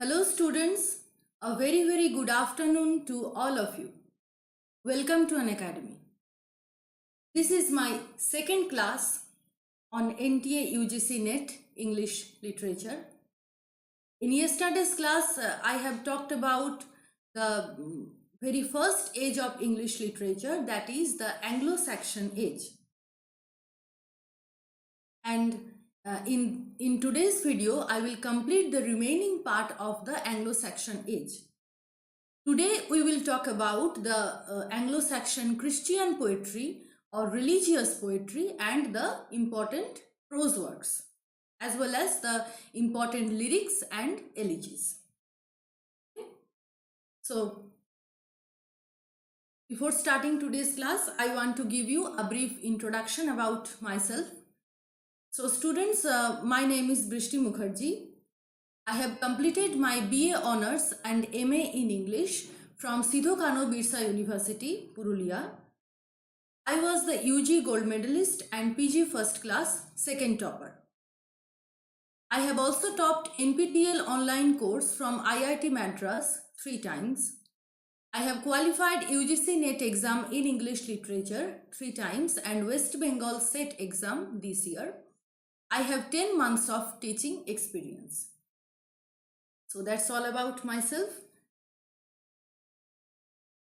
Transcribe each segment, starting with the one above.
Hello students, a very good afternoon to all of you. Welcome to Unacademy. This is my second class on NTA UGC NET English Literature. In yesterday's class, I have talked about the very first age of English literature, that is the Anglo-Saxon age. And in today's video, I will complete the remaining part of the Anglo-Saxon age. Today we will talk about the Anglo-Saxon Christian poetry or religious poetry and the important prose works, as well as the important lyrics and elegies. Okay. So before starting today's class, I want to give you a brief introduction about myself. So students, my name is Brishti Mukherjee. I have completed my BA Honours and MA in English from Sidho Kano Birsa University, Purulia. I was the UG Gold Medalist and PG First Class Second Topper. I have also topped NPTEL online course from IIT Madras 3 times. I have qualified UGC NET exam in English Literature 3 times and West Bengal SET exam this year. I have 10 months of teaching experience. So that's all about myself.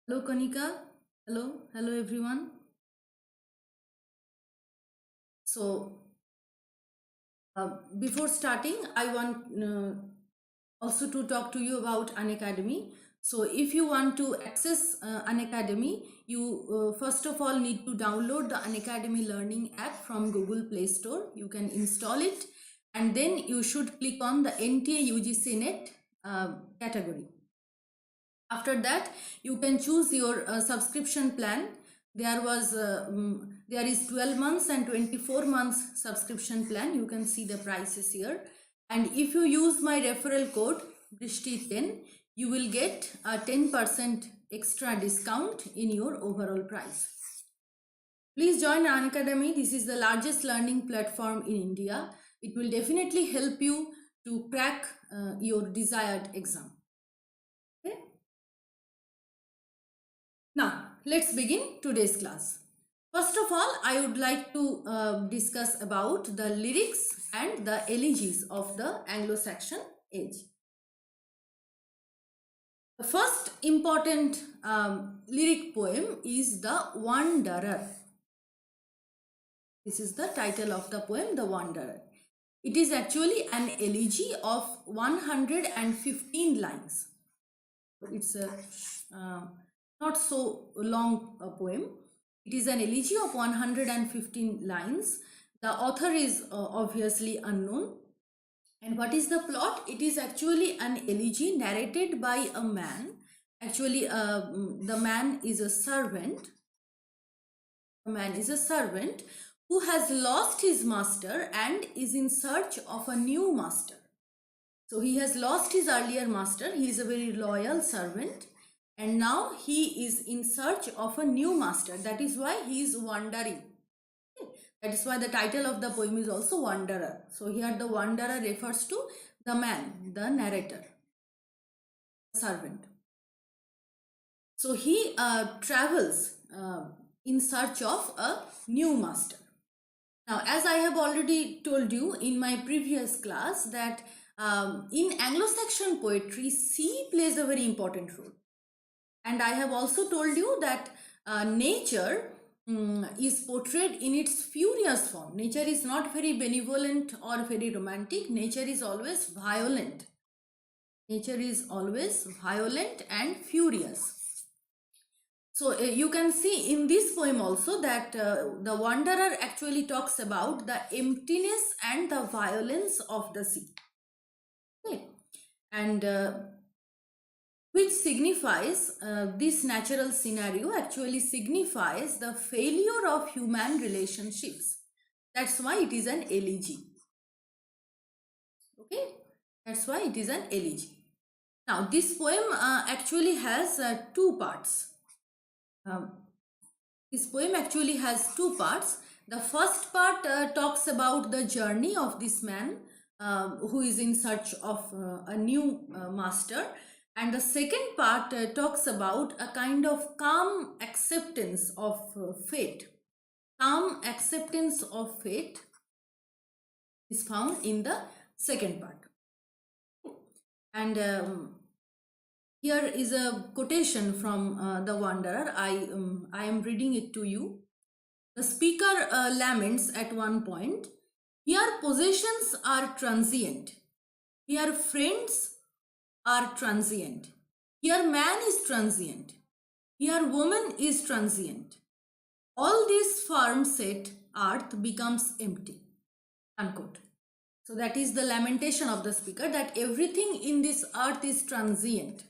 Hello Kanika. Hello everyone. So before starting, I want also to talk to you about Unacademy. So if you want to access Unacademy, you first of all need to download the Unacademy Learning app from Google Play Store. You can install it and then you should click on the NTA UGC NET category. After that, you can choose your subscription plan. There is 12 months and 24 months subscription plan. You can see the prices here. And if you use my referral code Brishti10, you will get a 10% extra discount in your overall price. Please join Unacademy. This is the largest learning platform in India. It will definitely help you to crack your desired exam. Okay? Now, let's begin today's class. First of all, I would like to discuss about the lyrics and the elegies of the Anglo-Saxon age. The first important lyric poem is The Wanderer. This is the title of the poem, The Wanderer. It is actually an elegy of 115 lines. It's a not so long poem. It is an elegy of 115 lines. The author is obviously unknown. And what is the plot? It is actually an elegy narrated by a man. Actually, the man is a servant. A man is a servant who has lost his master and is in search of a new master. So he has lost his earlier master. He is a very loyal servant. And now he is in search of a new master. That is why he is wandering. That is why the title of the poem is also Wanderer. So here the wanderer refers to the man, the narrator, the servant. So he travels in search of a new master. Now, as I have already told you in my previous class that in Anglo-Saxon poetry, sea plays a very important role. And I have also told you that nature is portrayed in its furious form. Nature is not very benevolent or very romantic. Nature is always violent. Nature is always violent and furious. So you can see in this poem also that the wanderer actually talks about the emptiness and the violence of the sea. Okay. And which signifies, this natural scenario actually signifies the failure of human relationships. That's why it is an elegy. Okay, that's why it is an elegy. Now, this poem actually has two parts. This poem actually has two parts. The first part talks about the journey of this man who is in search of a new master. And the second part talks about a kind of calm acceptance of fate. Calm acceptance of fate is found in the second part. And here is a quotation from The Wanderer. I am reading it to you. The speaker laments at one point, "Here possessions are transient. Here friends are transient. Here man is transient. Here woman is transient. All this firm set earth becomes empty." Unquote. So that is the lamentation of the speaker, that everything in this earth is transient.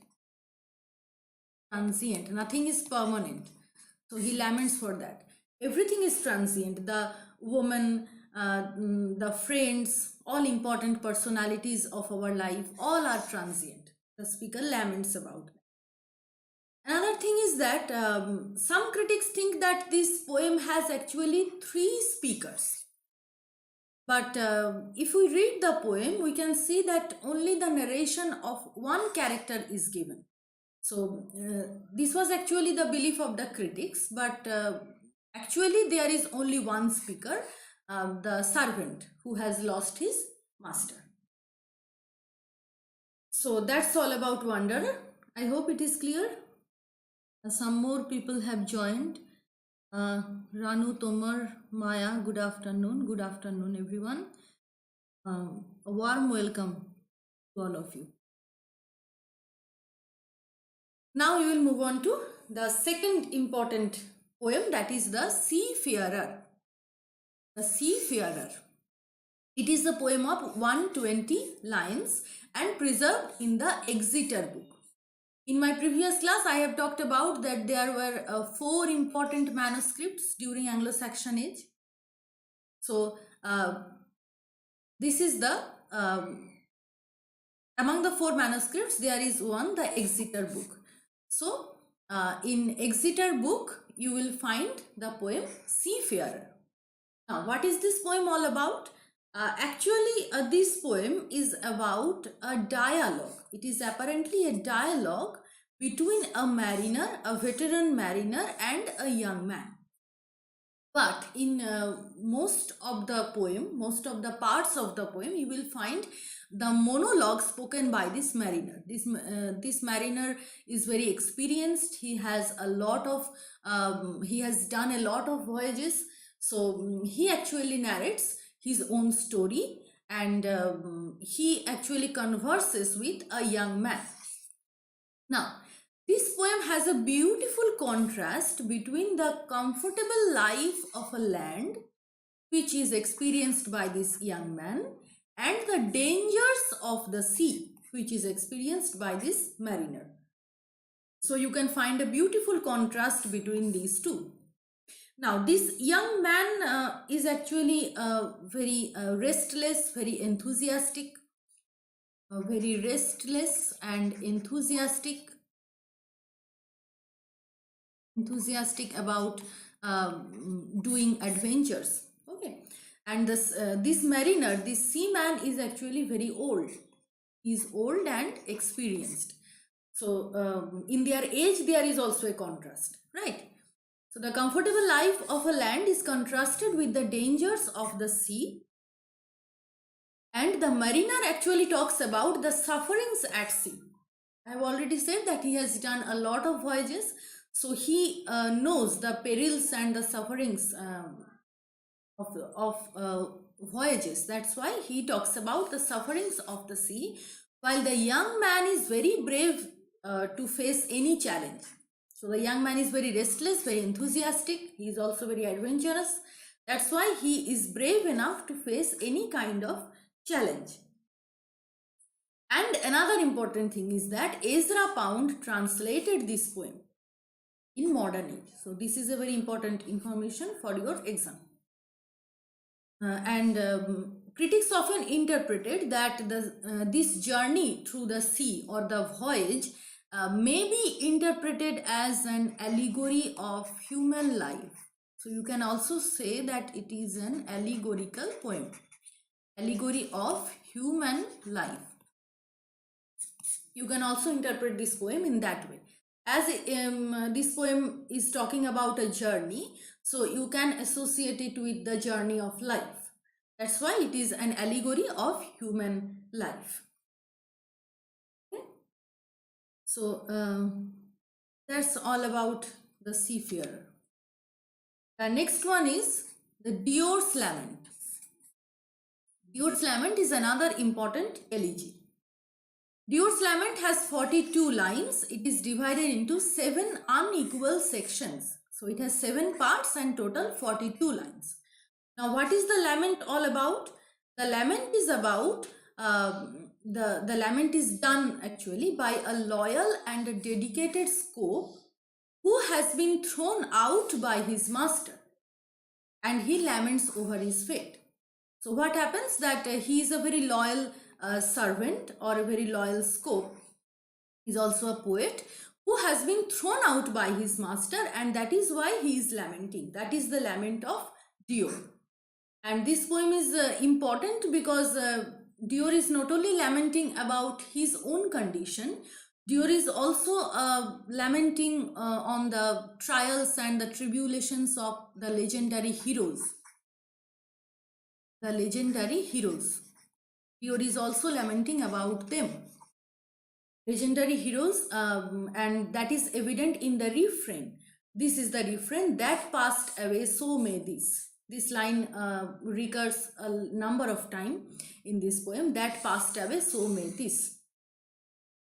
Transient. Nothing is permanent. So he laments for that. Everything is transient. The woman, the friends, all important personalities of our life, all are transient. The speaker laments about that. Another thing is that some critics think that this poem has actually 3 speakers. But if we read the poem, we can see that only the narration of one character is given. So this was actually the belief of the critics, but actually there is only one speaker, the servant who has lost his master. So that's all about Wanderer. I hope it is clear. Some more people have joined. Ranu, Tomar, Maya, good afternoon. Good afternoon, everyone. A warm welcome to all of you. Now we will move on to the second important poem, that is the Seafarer. The Seafarer. It is a poem of 120 lines and preserved in the Exeter book. In my previous class, I have talked about that there were 4 important manuscripts during Anglo-Saxon age. So this is the among the 4 manuscripts, there is one, the Exeter book. So in Exeter book, you will find the poem Seafarer. Now, what is this poem all about? Actually, this poem is about a dialogue. It is apparently a dialogue between a mariner, a veteran mariner, and a young man. But in most of the poem, most of the parts of the poem, you will find the monologue spoken by this mariner. This mariner is very experienced. He has a lot of, he has done a lot of voyages. So he actually narrates his own story, and he actually converses with a young man. Now, this poem has a beautiful contrast between the comfortable life of a land which is experienced by this young man and the dangers of the sea which is experienced by this mariner. So you can find a beautiful contrast between these two. Now, this young man is actually very restless, very enthusiastic, very restless and enthusiastic about doing adventures. Okay, and this mariner, this seaman, is actually very old. He's old and experienced. So in their age, there is also a contrast, right? So the comfortable life of a land is contrasted with the dangers of the sea. And the mariner actually talks about the sufferings at sea. I have already said that he has done a lot of voyages. So he knows the perils and the sufferings of voyages. That's why he talks about the sufferings of the sea, while the young man is very brave to face any challenge. So the young man is very restless, very enthusiastic. He is also very adventurous. That's why he is brave enough to face any kind of challenge. And another important thing is that Ezra Pound translated this poem in modern age. So this is a very important information for your exam. Critics often interpreted that this journey through the sea or the voyage may be interpreted as an allegory of human life. So you can also say that it is an allegorical poem. Allegory of human life. You can also interpret this poem in that way. As this poem is talking about a journey, so you can associate it with the journey of life. That's why it is an allegory of human life. Okay? So that's all about the seafarer. The next one is the Dior's Lament. Dior's Lament is another important elegy. Dior's Lament has 42 lines. It is divided into 7 unequal sections. So it has 7 parts and total 42 lines. Now what is the lament all about? The lament is about, the lament is done actually by a loyal and a dedicated Scop who has been thrown out by his master, and he laments over his fate. So what happens that he is a very loyal servant or a very loyal Scop. He is also a poet who has been thrown out by his master, and that is why he is lamenting. That is the lament of Dior. And this poem is important because Dior is not only lamenting about his own condition, Dior is also lamenting on the trials and the tribulations of the legendary heroes. The legendary heroes. Dior is also lamenting about them. Legendary heroes, and that is evident in the refrain. This is the refrain: that passed away, so may this. This line recurs a number of times in this poem. That passed away, so may this.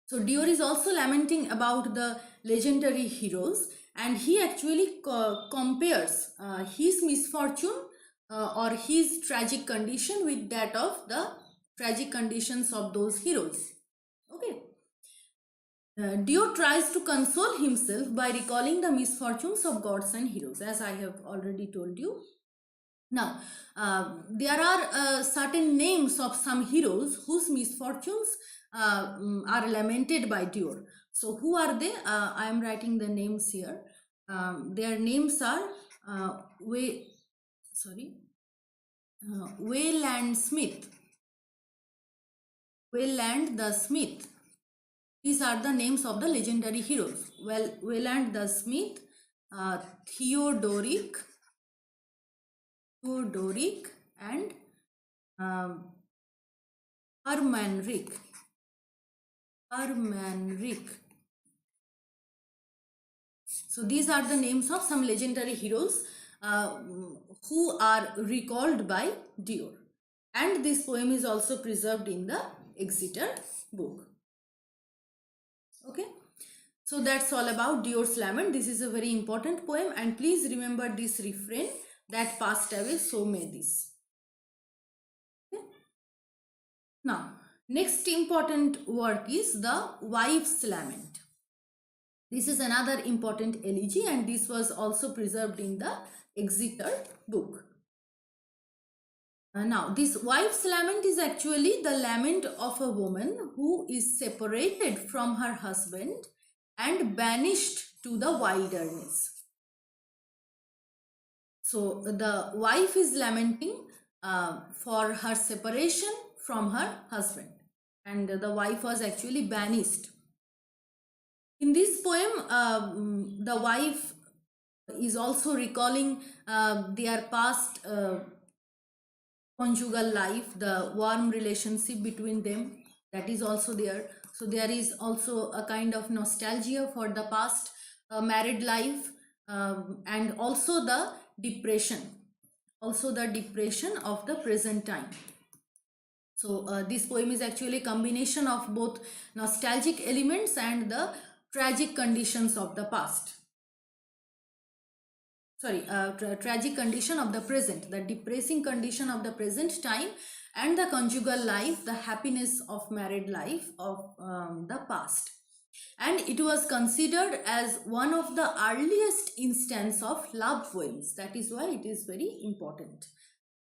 So Dior is also lamenting about the legendary heroes, and he actually compares his misfortune or his tragic condition with that of the tragic conditions of those heroes. Okay. Dior tries to console himself by recalling the misfortunes of gods and heroes, as I have already told you. Now, there are certain names of some heroes whose misfortunes are lamented by Dior. So, who are they? I am writing the names here. Their names are Wayland Smith, Wayland the Smith. These are the names of the legendary heroes. Well, Wayland the Smith, Theodoric, and Hermanric. So these are the names of some legendary heroes who are recalled by Dior. And this poem is also preserved in the Exeter book. Okay. So that's all about Dior's Lament. This is a very important poem, and please remember this refrain: that passed away, so may this. Okay. Now, next important work is the Wife's Lament. This is another important elegy, and this was also preserved in the Exeter book. Now, this Wife's Lament is actually the lament of a woman who is separated from her husband and banished to the wilderness. So, the wife is lamenting for her separation from her husband, and the wife was actually banished. In this poem, the wife is also recalling their past conjugal life, the warm relationship between them, that is also there. So there is also a kind of nostalgia for the past married life, and also the depression of the present time. So this poem is actually a combination of both nostalgic elements and the tragic conditions of the past. Tragic condition of the present, the depressing condition of the present time, and the conjugal life, the happiness of married life of the past. And it was considered as one of the earliest instances of love poems. That is why it is very important.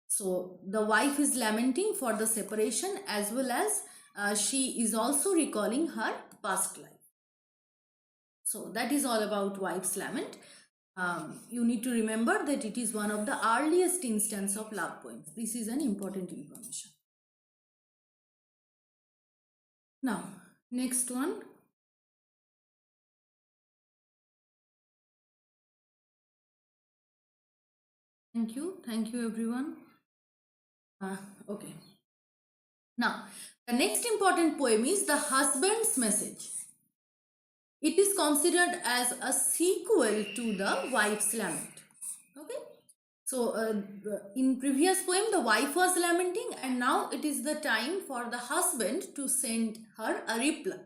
So the wife is lamenting for the separation, as well as she is also recalling her past life. So that is all about Wife's Lament. You need to remember that it is one of the earliest instances of love poems. This is an important information. Now, next one. Thank you everyone. Okay. Now, the next important poem is The Husband's Message. It is considered as a sequel to The Wife's Lament. Okay. So, in previous poem, the wife was lamenting, and now it is the time for the husband to send her a reply.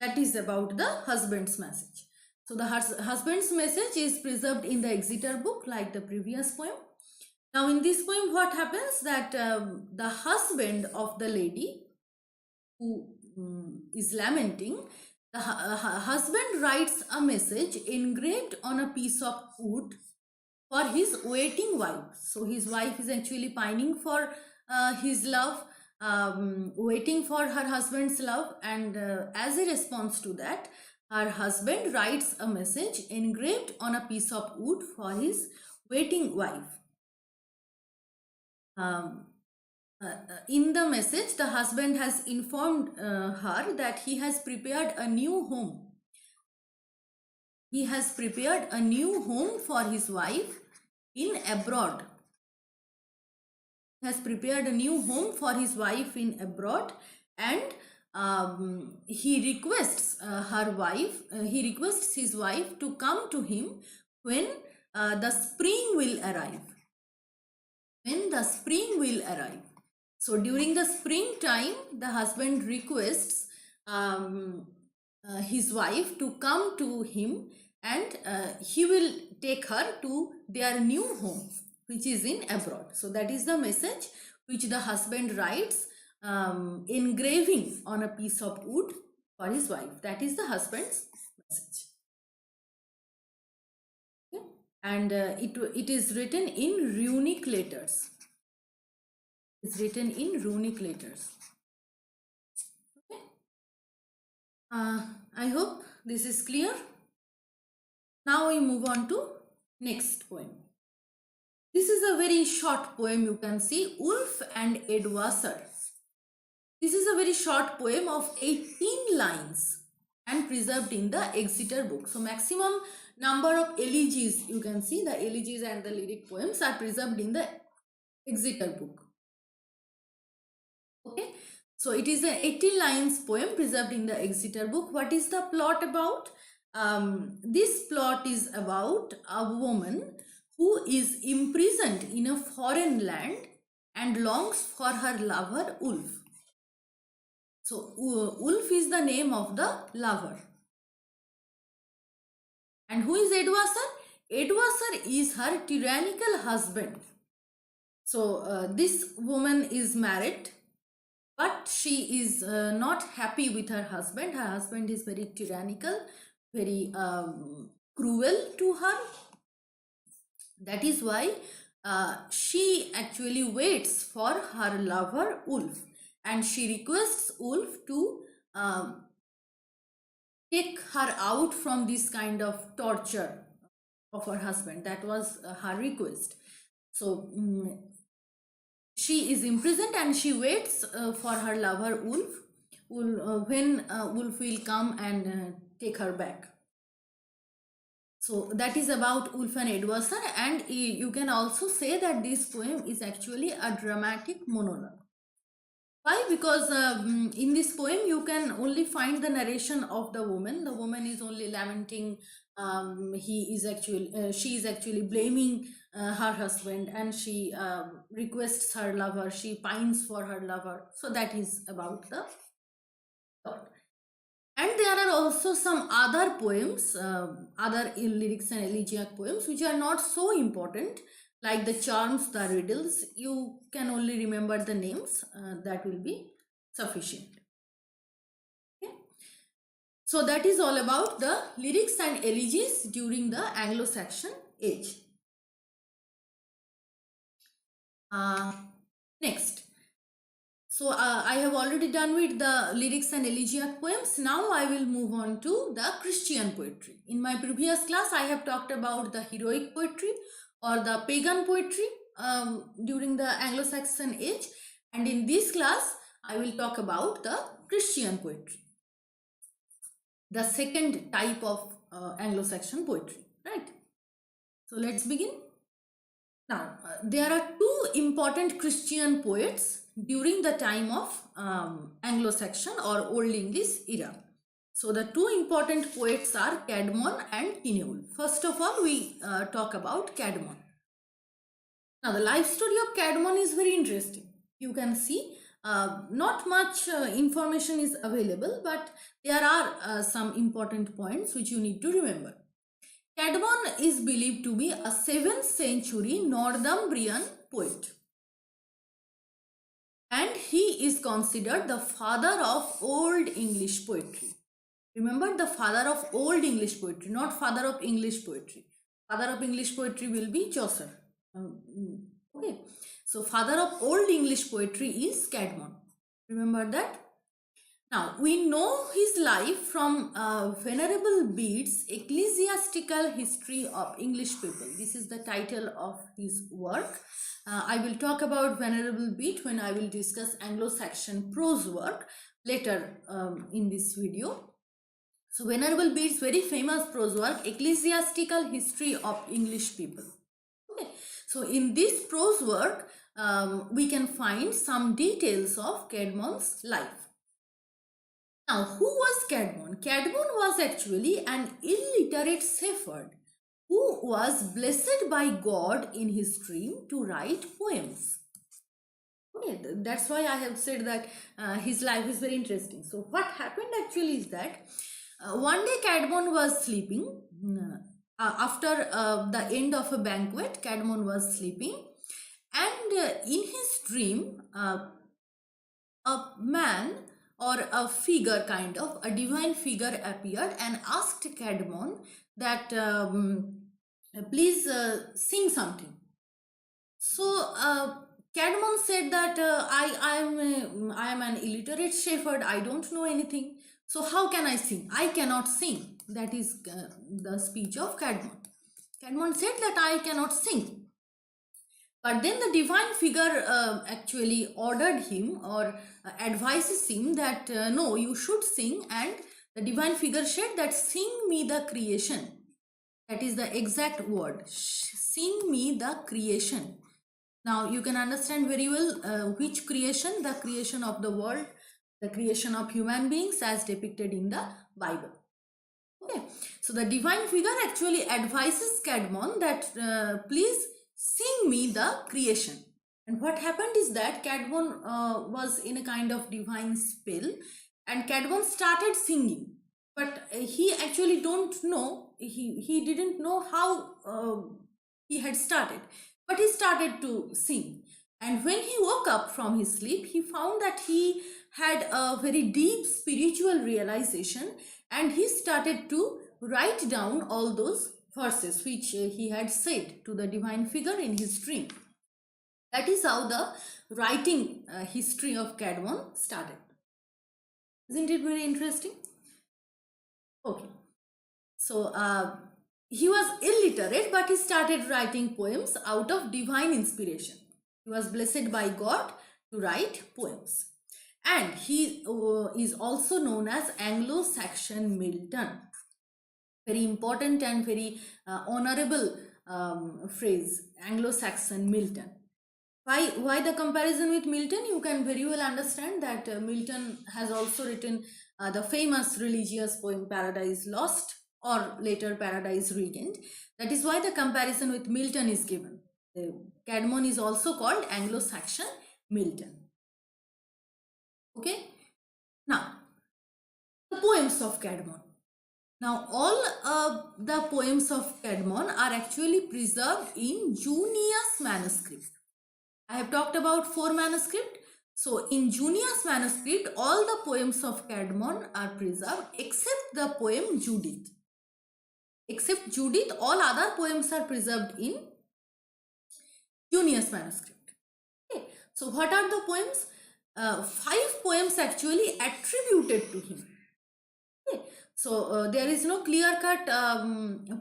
That is about the husband's message. So, the husband's message is preserved in the Exeter book like the previous poem. Now, in this poem, what happens that the husband of the lady who is lamenting, the husband writes a message engraved on a piece of wood for his waiting wife. So his wife is actually pining for his love, waiting for her husband's love, and as a response to that, her husband writes a message engraved on a piece of wood for his waiting wife. In the message, the husband has informed her that he has prepared a new home. He has prepared a new home for his wife in abroad. He has prepared a new home for his wife in abroad, and he requests he requests his wife to come to him when the spring will arrive. When the spring will arrive. So during the springtime, the husband requests his wife to come to him, and he will take her to their new home, which is in abroad. So that is the message which the husband writes, engraving on a piece of wood for his wife. That is the husband's message. Okay? And it is written in runic letters. It's written in runic letters. Okay. I hope this is clear. Now we move on to next poem. This is a very short poem. You can see Ulf and Edwasser. This is a very short poem of 18 lines and preserved in the Exeter book. So maximum number of elegies, you can see the elegies and the lyric poems are preserved in the Exeter book. Okay, so it is an 80 lines poem preserved in the Exeter book. What is the plot about? This plot is about a woman who is imprisoned in a foreign land and longs for her lover Ulf. So Ulf is the name of the lover. And who is Edwasser? Edwasser is her tyrannical husband. So this woman is married, but she is not happy with her husband. Her husband is very tyrannical, very cruel to her. That is why she actually waits for her lover Ulf, and she requests Ulf to take her out from this kind of torture of her husband. That was her request. So she is imprisoned and she waits for her lover Ulf when Ulf will come and take her back. So that is about Ulf and Edwasser, and you can also say that this poem is actually a dramatic monologue. Why? Because in this poem you can only find the narration of the woman. The woman is only lamenting. She is actually blaming her husband, and she requests her lover. She pines for her lover. So that is about the thought. And there are also some other poems, other lyrics and elegiac poems, which are not so important, like the charms, the riddles. You can only remember the names. That will be sufficient. Okay? So that is all about the lyrics and elegies during the Anglo-Saxon age. Next. So I have already done with the lyrics and elegiac poems. Now I will move on to the Christian poetry. In my previous class, I have talked about the heroic poetry or the pagan poetry during the Anglo-Saxon age. And in this class, I will talk about the Christian poetry, the second type of Anglo-Saxon poetry, right? So let's begin. Now, there are two important Christian poets during the time of Anglo-Saxon or Old English era. So the two important poets are Caedmon and Cynewulf. First of all, we talk about Caedmon. Now, the life story of Caedmon is very interesting. You can see not much information is available, but there are some important points which you need to remember. Caedmon is believed to be a 7th century Northumbrian poet, and he is considered the father of Old English poetry. Remember, the father of Old English poetry, not father of English poetry. Father of English poetry will be Chaucer. Okay, so father of Old English poetry is Caedmon. Remember that. Now, we know his life from Venerable Bede's Ecclesiastical History of English People. This is the title of his work. I will talk about Venerable Bede when I will discuss Anglo-Saxon prose work later in this video. So, Venerable Bede's very famous prose work, Ecclesiastical History of English People. Okay. So, in this prose work, we can find some details of Caedmon's life. Now, who was Caedmon? Caedmon was actually an illiterate shepherd who was blessed by God in his dream to write poems. Okay, that's why I have said that his life is very interesting. So, what happened actually is that one day Caedmon was sleeping. After the end of a banquet, Caedmon was sleeping, and in his dream, a man or a figure, kind of a divine figure, appeared and asked Caedmon that please sing something. So Caedmon said that I am an illiterate shepherd, I don't know anything, so how can I sing? I cannot sing. That is the speech of Caedmon. Caedmon said that I cannot sing. But then the divine figure actually ordered him or advises him that no, you should sing, and the divine figure said that sing me the creation. That is the exact word. Sing me the creation. Now you can understand very well which creation, the creation of the world, the creation of human beings as depicted in the Bible. Okay, so the divine figure actually advises Caedmon that please sing me the creation. And what happened is that Caedmon was in a kind of divine spell, and Caedmon started singing, but he actually don't know, he didn't know how he had started, but he started to sing. And when he woke up from his sleep, he found that he had a very deep spiritual realization, and he started to write down all those verses which he had said to the divine figure in his dream. That is how the writing history of Caedmon started. Isn't it very interesting? Okay. So he was illiterate, but he started writing poems out of divine inspiration. He was blessed by God to write poems. And he is also known as Anglo-Saxon Milton. Very important and very honorable phrase, Anglo-Saxon Milton. Why the comparison with Milton? You can very well understand that Milton has also written the famous religious poem Paradise Lost, or later Paradise Regained. That is why the comparison with Milton is given. Caedmon is also called Anglo-Saxon Milton. Okay. Now, the poems of Caedmon. Now, all the poems of Caedmon are actually preserved in Junius manuscript. I have talked about 4 manuscripts. So, in Junius manuscript, all the poems of Caedmon are preserved except the poem Judith. Except Judith, all other poems are preserved in Junius manuscript. Okay. So, what are the poems? 5 poems actually attributed to him. Okay. So, there is no clear-cut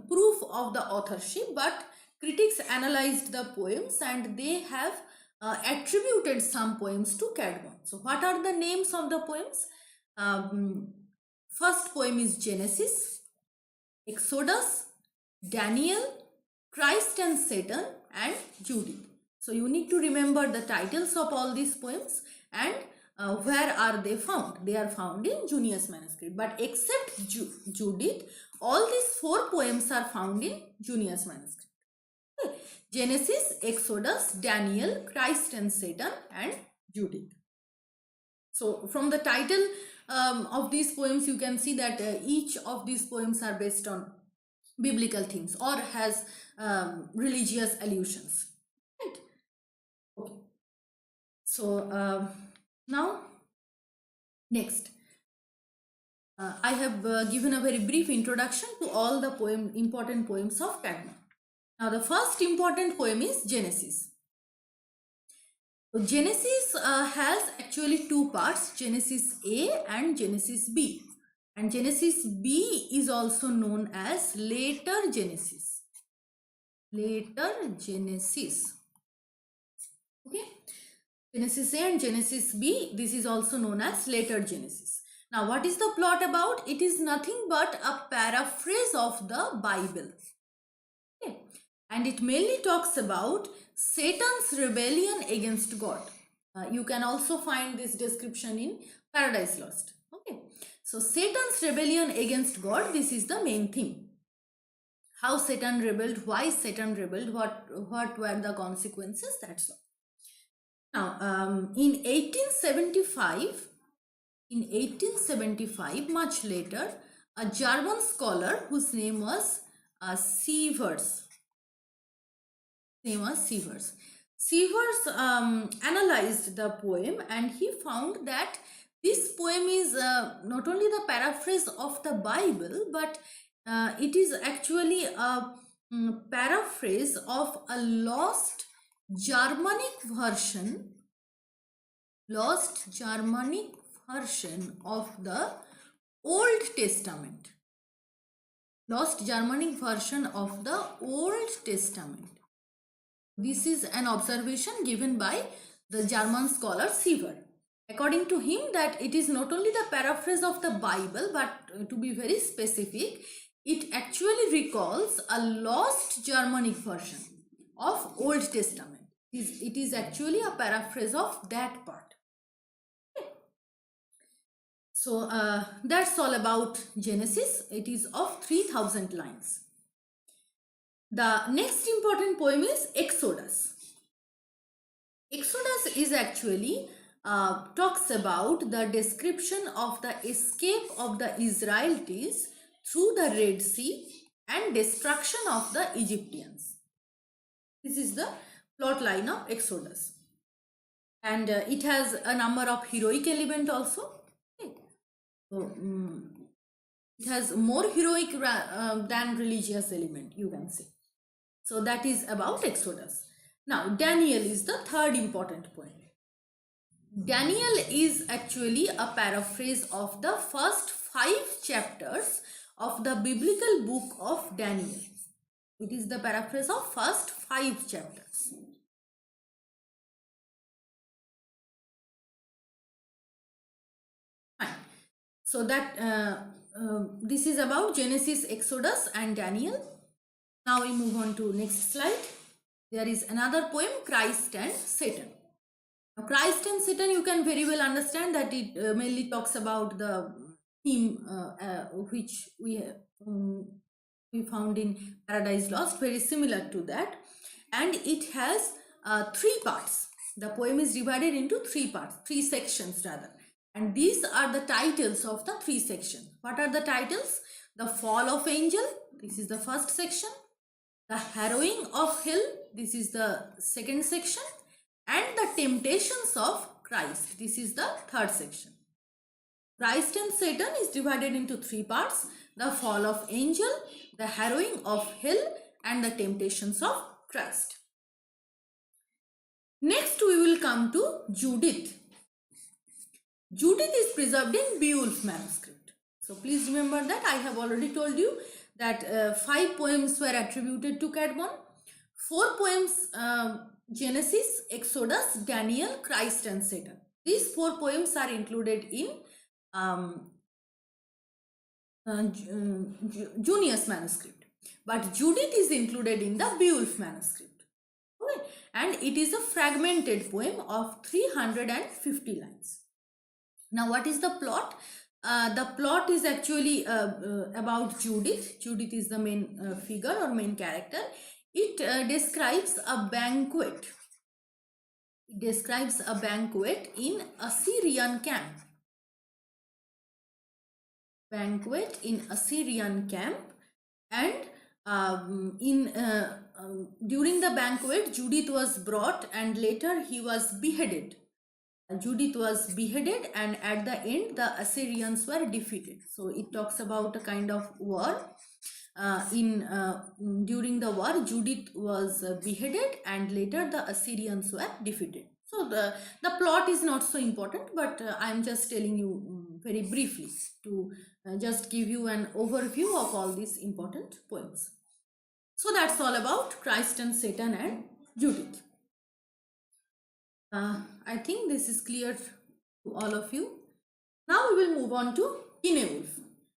proof of the authorship, but critics analyzed the poems and they have attributed some poems to Caedmon. So, what are the names of the poems? First poem is Genesis, Exodus, Daniel, Christ and Satan, and Judith. So you need to remember the titles of all these poems and where are they found. They are found in Junius manuscript, but except Judith, all these 4 poems are found in Junius manuscript. Okay. Genesis, Exodus, Daniel, Christ and Satan, and Judith. So from the title of these poems, you can see that each of these poems are based on biblical themes or has religious allusions. Right? Okay. So now, next, I have given a very brief introduction to all the important poems of Caedmon. Now, the first important poem is Genesis. So Genesis has actually 2 parts, Genesis A and Genesis B. And Genesis B is also known as Later Genesis. Later Genesis. Okay. Genesis A and Genesis B, this is also known as Later Genesis. Now, what is the plot about? It is nothing but a paraphrase of the Bible. Okay. And it mainly talks about Satan's rebellion against God. You can also find this description in Paradise Lost. Okay. So Satan's rebellion against God, this is the main theme. How Satan rebelled, why Satan rebelled, what were the consequences, that's all. Now, in 1875, much later, a German scholar whose name was Sievers. Sievers analyzed the poem and he found that this poem is not only the paraphrase of the Bible, but it is actually a paraphrase of a lost Germanic version of the Old Testament. Lost Germanic version of the Old Testament. This is an observation given by the German scholar Siever. According to him, that it is not only the paraphrase of the Bible, but to be very specific, it actually recalls a lost Germanic version of Old Testament. It is actually a paraphrase of that part. Okay. So that's all about Genesis. It is of 3000 lines. The next important poem is Exodus. Exodus is actually talks about the description of the escape of the Israelites through the Red Sea and destruction of the Egyptians. This is the plot line of Exodus. And it has a number of heroic elements also. Okay. So, it has more heroic than religious element, you can say. So that is about Exodus. Now, Daniel is the third important point. Daniel is actually a paraphrase of the first 5 chapters of the biblical book of Daniel. It is the paraphrase of first 5 chapters. Fine. So that this is about Genesis, Exodus and Daniel. Now we move on to next slide. There is another poem, Christ and Satan. Now, Christ and Satan, you can very well understand that it mainly talks about the theme which we found in Paradise Lost, very similar to that. And it has 3 parts. The poem is divided into 3 parts, 3 sections rather. And these are the titles of the 3 sections. What are the titles? The Fall of Angel, this is the first section. The Harrowing of Hell, this is the second section. And the Temptations of Christ, this is the third section. Christ and Satan is divided into 3 parts. The Fall of Angel, the Harrowing of Hell and the Temptations of Christ. Next we will come to Judith. Judith is preserved in Beowulf manuscript. So please remember that I have already told you that 5 poems were attributed to Caedmon. 4 poems, Genesis, Exodus, Daniel, Christ and Satan. These 4 poems are included in um, Junius manuscript, but Judith is included in the Beowulf manuscript. Okay? And it is a fragmented poem of 350 lines. Now, what is the plot? The plot is actually about Judith. Judith is the main figure or main character. It describes a banquet. It describes a banquet in Assyrian camp. Banquet in Assyrian camp, and during the banquet, Judith was brought, and later he was beheaded. Judith was beheaded, and at the end the Assyrians were defeated. So it talks about a kind of war. During the war, Judith was beheaded, and later the Assyrians were defeated. So the plot is not so important, but I am just telling you very briefly to just give you an overview of all these important poems. So that's all about Christ and Satan and Judith. I think this is clear to all of you. Now we will move on to Cynewulf,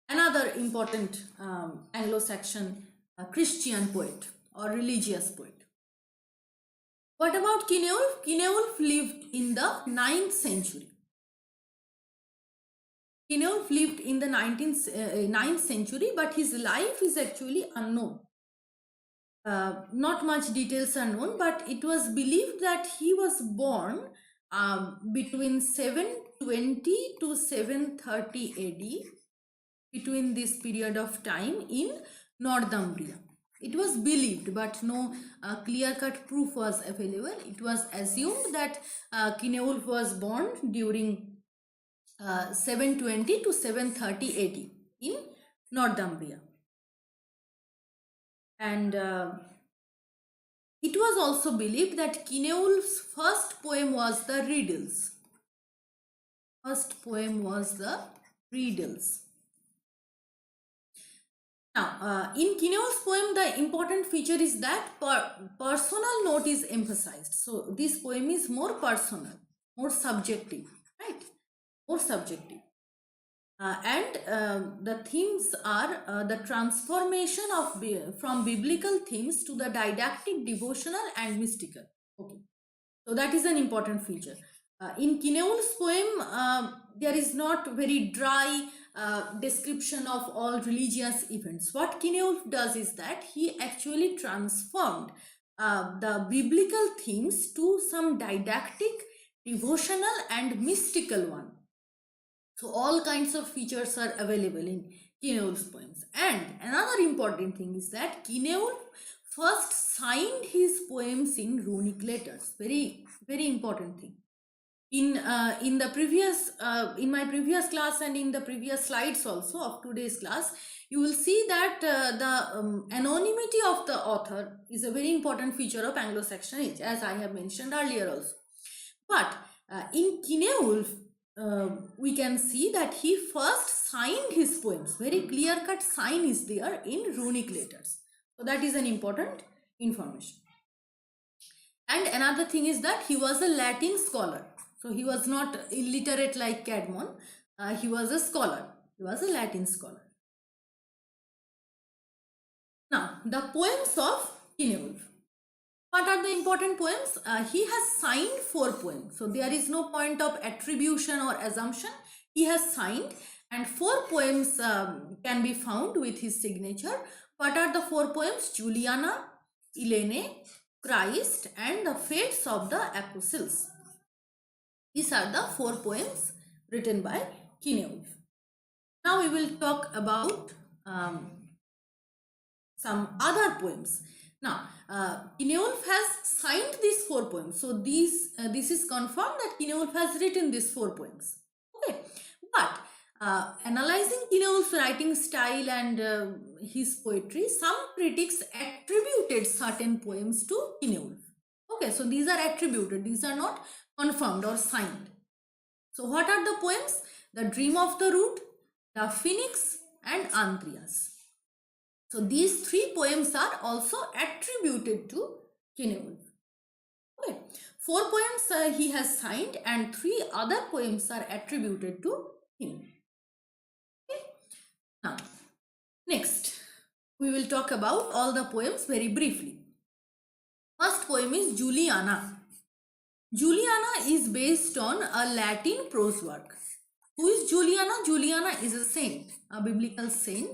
another important Anglo-Saxon Christian poet or religious poet. What about Cynewulf? Cynewulf lived in the 9th century. Cynewulf lived in the 9th century, but his life is actually unknown. Not much details are known, but it was believed that he was born between 720 to 730 AD, between this period of time in Northumbria. It was believed, but no clear-cut proof was available. It was assumed that Cynewulf was born during 720 to 730 AD in Northumbria. And it was also believed that Cynewulf's first poem was the Riddles. First poem was the Riddles. Now, in Cynewulf's poem, the important feature is that personal note is emphasized. So this poem is more personal, more subjective, right? More subjective. The themes are the transformation from biblical themes to the didactic, devotional and mystical. Okay, so that is an important feature. In Cynewulf's poem, there is not very dry description of all religious events. What Cynewulf does is that he actually transformed the biblical themes to some didactic, devotional and mystical one. So all kinds of features are available in Cynewulf's poems. And another important thing is that Cynewulf first signed his poems in runic letters. Very, very important thing. In my previous class and in the previous slides also of today's class, you will see that the anonymity of the author is a very important feature of Anglo-Saxon age, as I have mentioned earlier also. But in Cynewulf, we can see that he first signed his poems. Very clear-cut sign is there in runic letters. So that is an important information. And another thing is that he was a Latin scholar. So he was not illiterate like Caedmon. He was a scholar. He was a Latin scholar. Now, the poems of Cynewulf. What are the important poems? He has signed 4 poems. So there is no point of attribution or assumption. He has signed, and 4 poems can be found with his signature. What are the 4 poems? Juliana, Elene, Christ and the Fates of the Apostles. These are the 4 poems written by Cynewulf. Now we will talk about some other poems. Now, Cynewulf has signed these 4 poems. So this is confirmed that Cynewulf has written these 4 poems. Okay, but analyzing Cynewulf's writing style and his poetry, some critics attributed certain poems to Cynewulf. Okay, so these are attributed. These are not confirmed or signed. So what are the poems? The Dream of the Rood, the Phoenix and Anthrias. So these 3 poems are also attributed to Cynewulf. Okay. 4 poems he has signed and 3 other poems are attributed to him. We will talk about all the poems very briefly. First poem is Juliana. Juliana is based on a Latin prose work. Who is Juliana? Juliana is a saint, a biblical saint.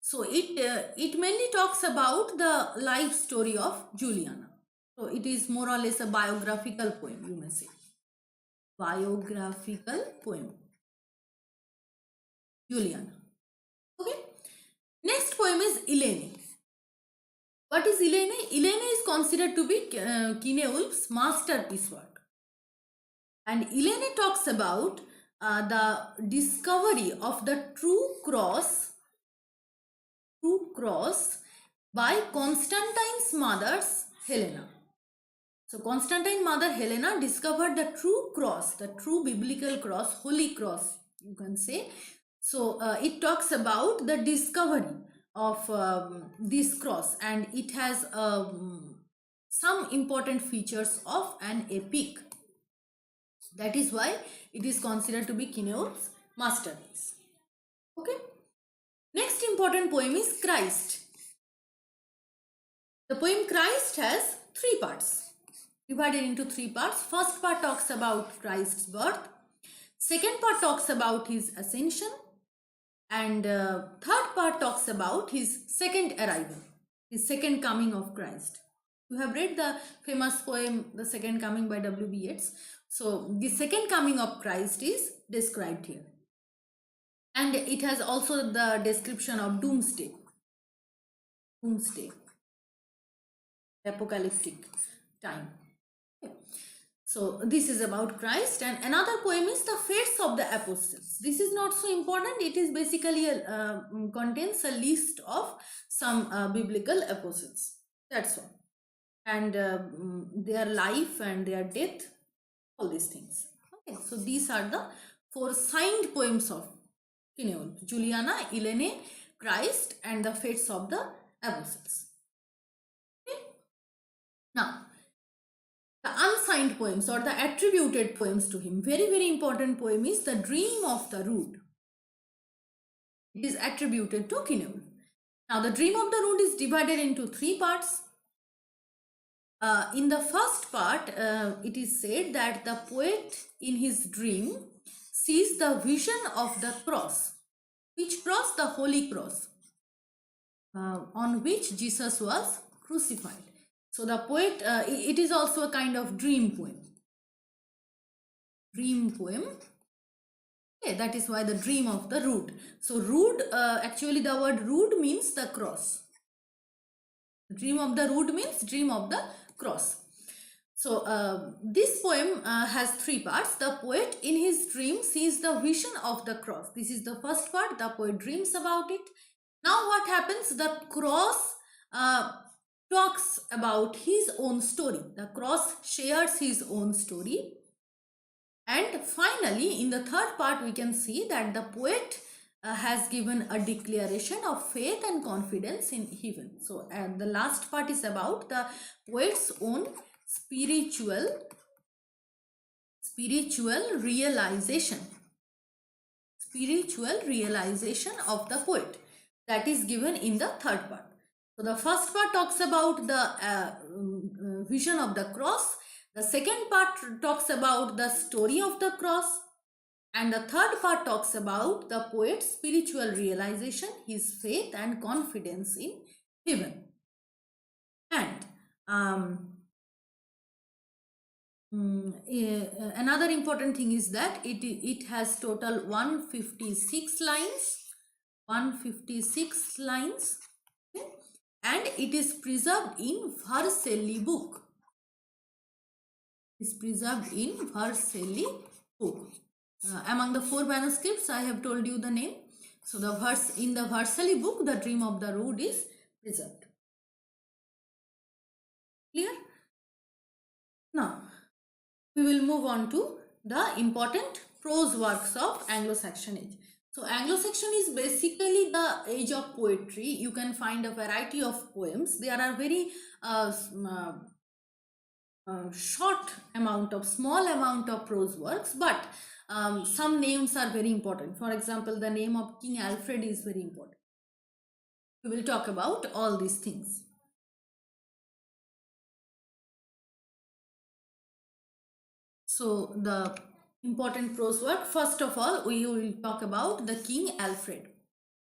So it mainly talks about the life story of Juliana. So it is more or less a biographical poem, you may say. Biographical poem. Juliana. Okay. Next poem is Elene. What is Elene? Elene is considered to be Kinewulf's masterpiece work. And Elene talks about the discovery of the true cross by Constantine's mother's Helena. So Constantine's mother Helena discovered the true cross, the true biblical cross, holy cross, you can say. So it talks about the discovery of this cross, and it has some important features of an epic. That is why it is considered to be Kinewulf's masterpiece. Okay. Next important poem is Christ. The poem Christ has 3 parts, divided into 3 parts. First part talks about Christ's birth. Second part talks about his ascension. And third part talks about his second arrival, his second coming of Christ. You have read the famous poem, The Second Coming by W.B. Yeats. So the second coming of Christ is described here. And it has also the description of doomsday. Doomsday. Apocalyptic time. Okay. So this is about Christ. And another poem is The Fates of the Apostles. This is not so important. It is basically contains a list of some biblical apostles. That's all. And their life and their death, all these things. Okay, so these are the 4 signed poems of Kinewulf: Juliana, Elene, Christ, and the Fates of the Apostles. Okay. Now, the unsigned poems or the attributed poems to him. Very, very important poem is The Dream of the Rood. It is attributed to Kinewulf. Now, The Dream of the Rood is divided into 3 parts. In the first part, it is said that the poet in his dream sees the vision of the cross. Which cross? The Holy Cross, on which Jesus was crucified. So the poet, it is also a kind of dream poem. Dream poem. Okay, that is why The Dream of the Rood. So rood, actually the word rood means the cross. Dream of the Rood means dream of the cross. So this poem has 3 parts. The poet in his dream sees the vision of the cross. This is the first part. The poet dreams about it. Now what happens? The cross talks about his own story. The cross shares his own story. And finally, in the third part, we can see that the poet has given a declaration of faith and confidence in heaven. So, and the last part is about the poet's own spiritual realization. Spiritual realization of the poet, that is given in the third part. So, the first part talks about the vision of the cross. The second part talks about the story of the cross. And the third part talks about the poet's spiritual realization, his faith and confidence in heaven. And another important thing is that it has total 156 lines. 156 lines. Okay? And it is preserved in Vercelli book. Is preserved in Vercelli book. Among the 4 manuscripts, I have told you the name. So the verse in the Vercelli book, The Dream of the Rood is preserved. Clear? Now, we will move on to the important prose works of Anglo-Saxon age. So Anglo-Saxon is basically the age of poetry. You can find a variety of poems. There are very small amount of prose works, but some names are very important. For example, the name of King Alfred is very important. We will talk about all these things. So the important prose work, first of all, we will talk about the King Alfred.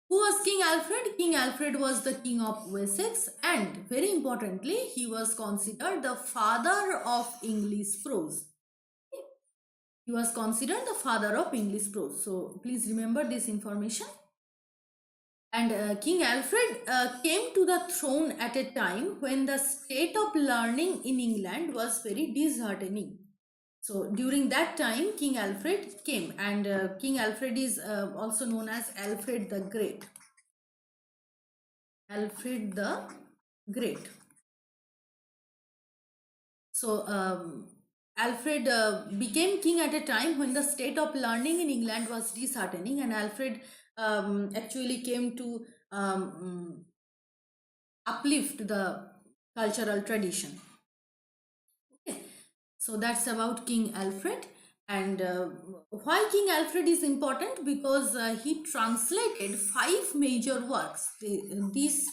Who was King Alfred? King Alfred was the king of Wessex, and very importantly, he was considered the father of English prose. He was considered the father of English prose. So please remember this information. And King Alfred came to the throne at a time when the state of learning in England was very disheartening. So during that time, King Alfred came, and King Alfred is also known as Alfred the Great. Alfred the Great. So Alfred became king at a time when the state of learning in England was disheartening, and Alfred actually came to uplift the cultural tradition. Okay. So that's about King Alfred. And why King Alfred is important? Because he translated 5 major works. These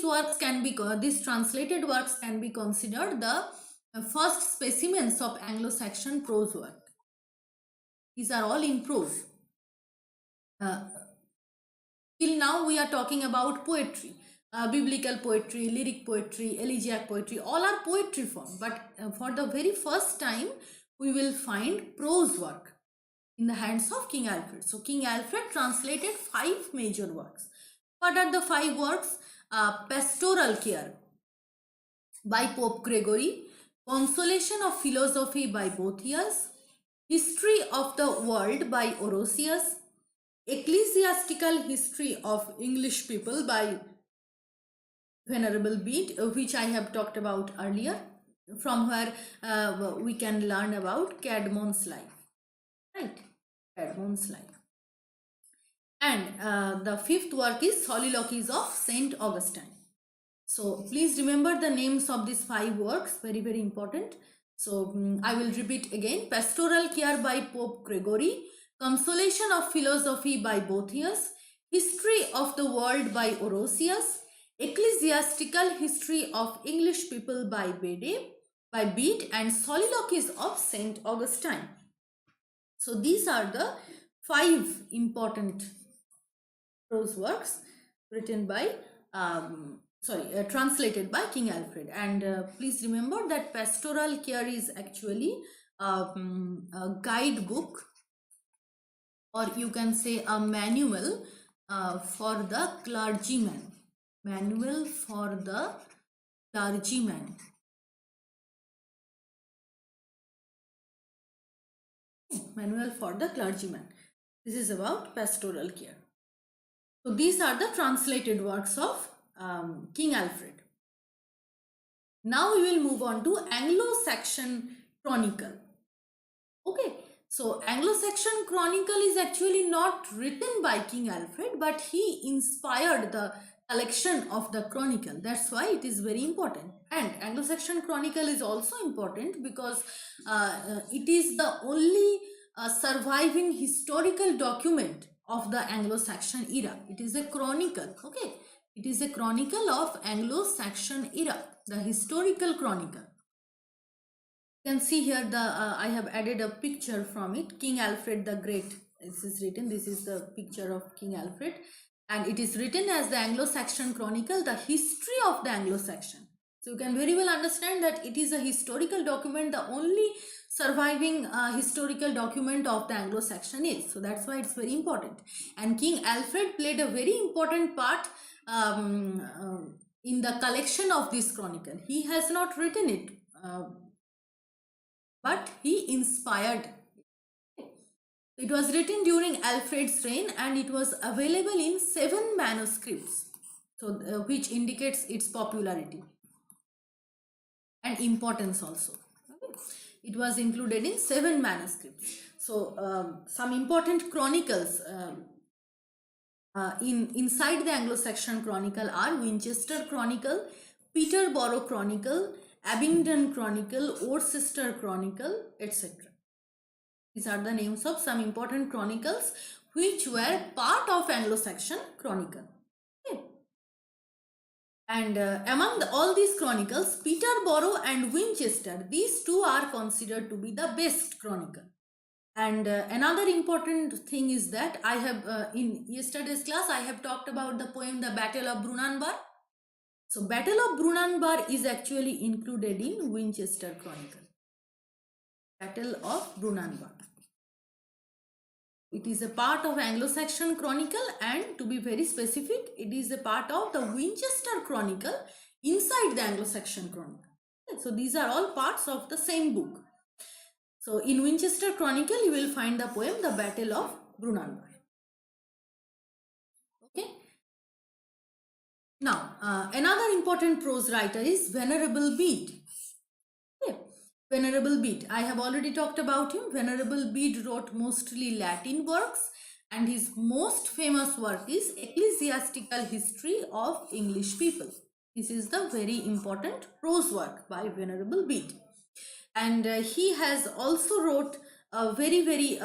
works can be, these translated works can be considered the first specimens of Anglo-Saxon prose work. These are all in prose. Till now we are talking about poetry. Biblical poetry, lyric poetry, elegiac poetry, all are poetry form. But for the very first time, we will find prose work in the hands of King Alfred. So King Alfred translated 5 major works. What are the 5 works? Pastoral Care by Pope Gregory, Consolation of Philosophy by Boethius, History of the World by Orosius, Ecclesiastical History of English People by Venerable Bede, which I have talked about earlier, from where we can learn about Caedmon's life, right? Caedmon's life. And the 5th work is Soliloquies of Saint Augustine. So please remember the names of these 5 works, very, very important. So I will repeat again. Pastoral Care by Pope Gregory, Consolation of Philosophy by Boethius, History of the World by Orosius, Ecclesiastical History of English People by Bede, and Soliloquies of Saint Augustine. So these are the 5 important prose works written by translated by King Alfred. And please remember that Pastoral Care is actually a guidebook, or you can say a manual for the clergyman. Manual for the clergyman. Manual for the clergyman. This is about Pastoral Care. So these are the translated works of King Alfred. Now we will move on to Anglo-Saxon Chronicle. Okay, so Anglo-Saxon Chronicle is actually not written by King Alfred, but he inspired the collection of the chronicle. That's why it is very important. And Anglo-Saxon Chronicle is also important because it is the only surviving historical document of the Anglo-Saxon era. It is a chronicle. Okay, it is a chronicle of Anglo-Saxon era, the historical chronicle. You can see here I have added a picture from it. King Alfred the Great. This is written. This is the picture of King Alfred, and it is written as the Anglo-Saxon Chronicle, the history of the Anglo-Saxon. So you can very well understand that it is a historical document, the only surviving historical document of the Anglo-Saxon age. So that's why it's very important. And King Alfred played a very important part in the collection of this chronicle. He has not written it, but he inspired. It was written during Alfred's reign, and it was available in 7 manuscripts, so which indicates its popularity and importance also. It was included in 7 manuscripts. So some important chronicles inside the Anglo-Saxon Chronicle are Winchester Chronicle, Peterborough Chronicle, Abingdon Chronicle, Worcester Chronicle, etc. These are the names of some important chronicles which were part of Anglo-Saxon Chronicle. Okay. And among all these chronicles, Peterborough and Winchester, these two are considered to be the best chronicle. And another important thing is that I have, in yesterday's class, I have talked about the poem The Battle of Brunanbar. So Battle of Brunanbar is actually included in Winchester Chronicle. Battle of Brunanbar. It is a part of Anglo-Saxon Chronicle, and to be very specific, it is a part of the Winchester Chronicle inside the Anglo-Saxon Chronicle. Okay, so these are all parts of the same book. So in Winchester Chronicle, you will find the poem The Battle of Brunanbar. Okay. Now, another important prose writer is Venerable Bede. Okay. Venerable Bede, I have already talked about him. Venerable Bede wrote mostly Latin works, and his most famous work is Ecclesiastical History of English People. This is the very important prose work by Venerable Bede. And he has also wrote very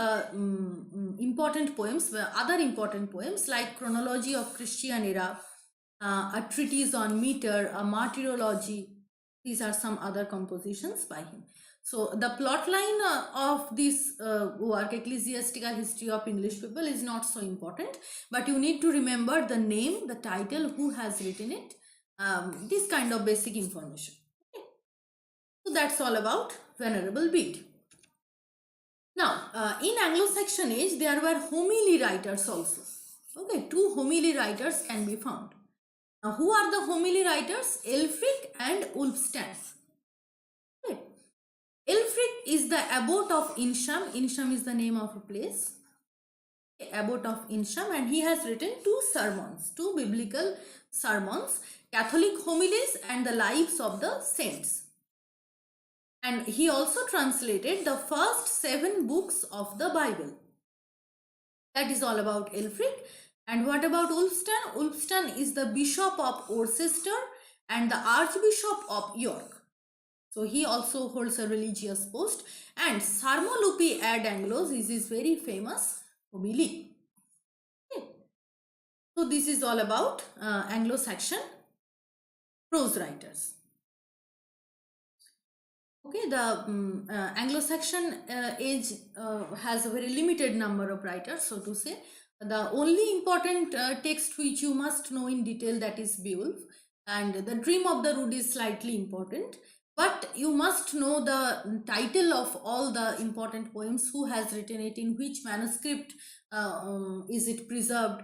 important poems, other important poems like Chronology of Christian Era, a treatise on meter, a martyrology. These are some other compositions by him. So the plot line of this work, Ecclesiastical History of English People, is not so important, but you need to remember the name, the title, who has written it, this kind of basic information. Okay. So that's all about Venerable Bede. Now, in Anglo-Saxon age, there were homily writers also. Okay, two homily writers can be found. Now, who are the homily writers? Ælfric and Wulfstan. Okay. Ælfric is the abbot of Insham. Insham is the name of a place. Okay, abbot of Insham, and he has written two sermons, two biblical sermons, Catholic homilies and the lives of the saints. And he also translated the first 7 books of the Bible. That is all about Ælfric. And what about Wulfstan? Wulfstan is the Bishop of Worcester and the Archbishop of York. So he also holds a religious post. And Sarmolupi ad Anglos is his very famous homily. Okay. So this is all about Anglo-Saxon prose writers. Okay, the Anglo-Saxon age has a very limited number of writers, so to say. The only important text which you must know in detail, that is Beowulf, and the Dream of the Rood is slightly important, but you must know the title of all the important poems, who has written it, in which manuscript is it preserved.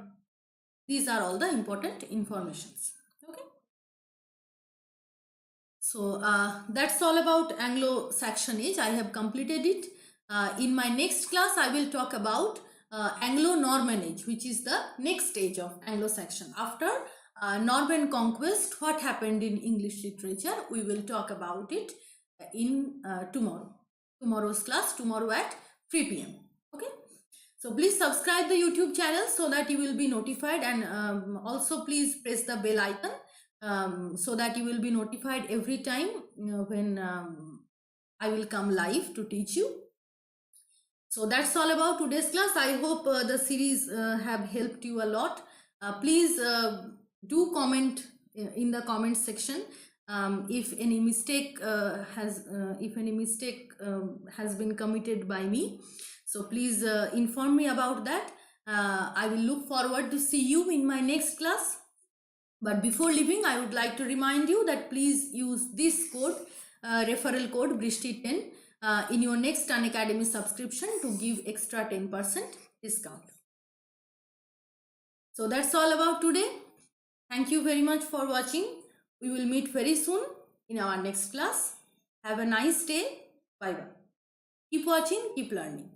These are all the important informations. Okay. So that's all about Anglo-Saxon age. I have completed it. In my next class, I will talk about Anglo-Norman age, which is the next stage of Anglo-Saxon. After Norman conquest, what happened in English literature, we will talk about it in tomorrow's class, tomorrow at 3 p.m. Okay. So please subscribe the YouTube channel so that you will be notified, and also please press the bell icon so that you will be notified every time when I will come live to teach you. So that's all about today's class. I hope the series have helped you a lot. Please do comment in the comment section if any mistake has been committed by me. So please inform me about that. I will look forward to see you in my next class. But before leaving, I would like to remind you that please use this code, referral code BRISHTI10 in your next Unacademy subscription to give extra 10% discount. So that's all about today. Thank you very much for watching. We will meet very soon in our next class. Have a nice day. Bye bye. Keep watching, keep learning.